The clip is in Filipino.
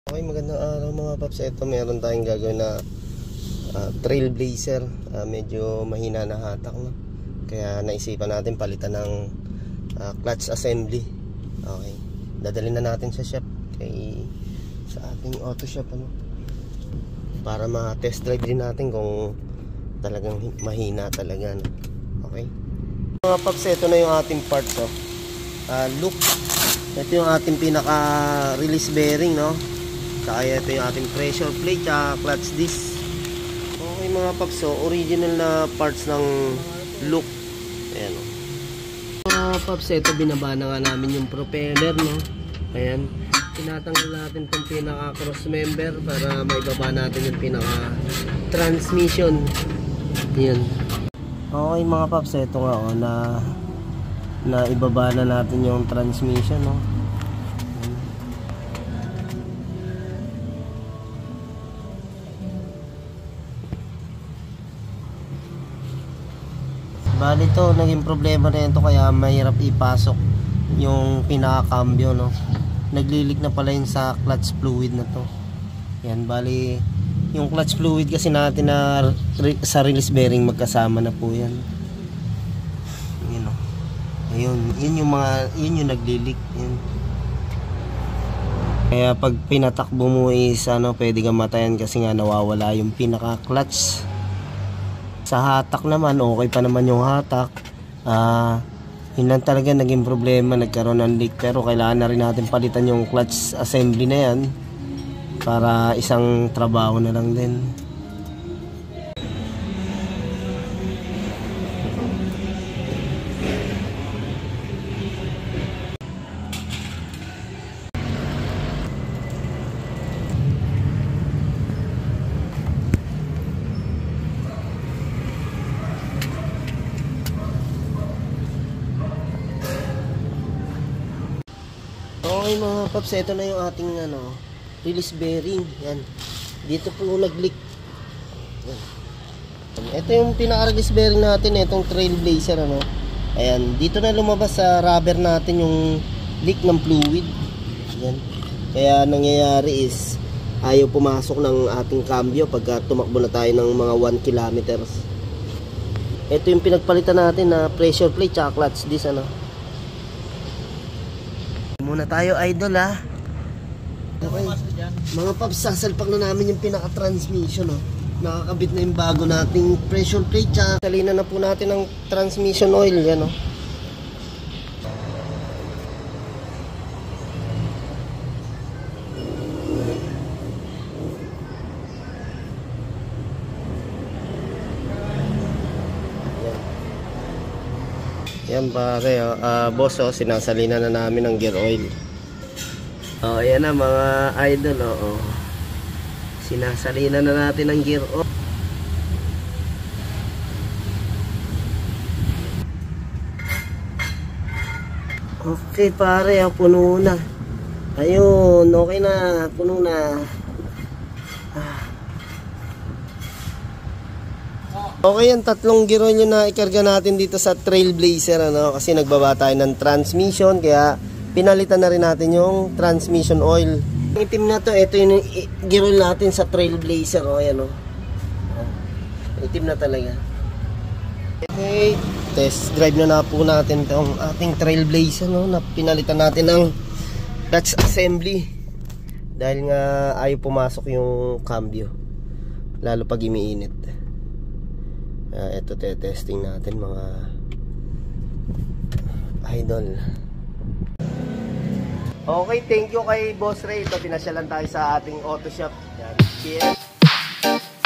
Okay, magandang araw mga paps. Ito meron tayong gagawin na Trailblazer. Medyo mahina na hatak, no? Kaya naisipan natin palitan ng clutch assembly. Okay, dadalhin na natin sa shop, sa ating auto shop, ano, para ma-test drive din natin kung talagang mahina talaga, no? Okay mga paps, ito na yung ating parts, oh. Look, ito yung ating pinaka release bearing, no? Kaya ito yung ating pressure plate at clutch disc. Okay mga paps, so original na parts ng look. Ayan, o. Mga paps, ito binaba na nga namin yung propeller, no? Ayan, tinatanggal natin itong pinaka cross member para maibaba natin yung pinaka transmission. Ayan. Okay mga paps, ito nga, o, na ibaba na natin yung transmission, no? Bali to, naging problema na ito kaya mahirap ipasok yung pinaka-cambio, no? Naglilik na pala yun sa clutch fluid na to. Yan, bali yung clutch fluid kasi natin na sa release bearing magkasama na po yan. Yun, no? Ayun, yun yung naglilik. Yun. Kaya pag pinatakbo mo is pwede kang matayan kasi nga nawawala yung pinaka-clutch. Sa hatak naman, okay pa naman yung hatak. Yun lang talaga naging problema, nagkaroon ng leak. Pero kailangan na rin natin palitan yung clutch assembly na yan para isang trabaho na lang din. Okay mga paps, ito na yung ating release bearing. Yan, dito po nag-leak. Ito yung pinaka-release bearing natin, itong Trailblazer, ano. Ayan, dito na lumabas sa rubber natin yung leak ng fluid. Yan. Kaya nangyayari is ayaw pumasok ng ating cambio pagka tumakbo na tayo ng mga 1 kilometers. Ito yung pinagpalitan natin na pressure plate at clutch disc, ano. Muna tayo, idol, ha. Okay. Mga paps, sasalpak na namin yung pinaka-transmission, oh. Nakakabit na yung bago nating pressure plate. Salina na po natin ng transmission oil, yan, oh. Yan pare, boss, oh, sinasalina na namin ng gear oil. Oh, ayan na mga idol, oh. Sinasalina na natin ng gear oil. Okay pare, puno na. Ayun, okay na, puno na. Okay, yung tatlong gear oil yung naikarga natin dito sa Trailblazer, ano, kasi nagbaba tayo ng transmission, kaya pinalitan na rin natin yung transmission oil. Yung itim na to, ito yung gear oil natin sa Trailblazer, oh, ayan, oh. Itim na talaga. Okay, test drive na po natin itong ating Trailblazer, no, na pinalitan natin ng clutch assembly dahil nga ayaw pumasok yung cambio, lalo pag umiinit. Ito testing natin mga idol. Okay, thank you kay Boss Ray. Ito, pinasyalan tayo sa ating auto shop. Yan. Cheers.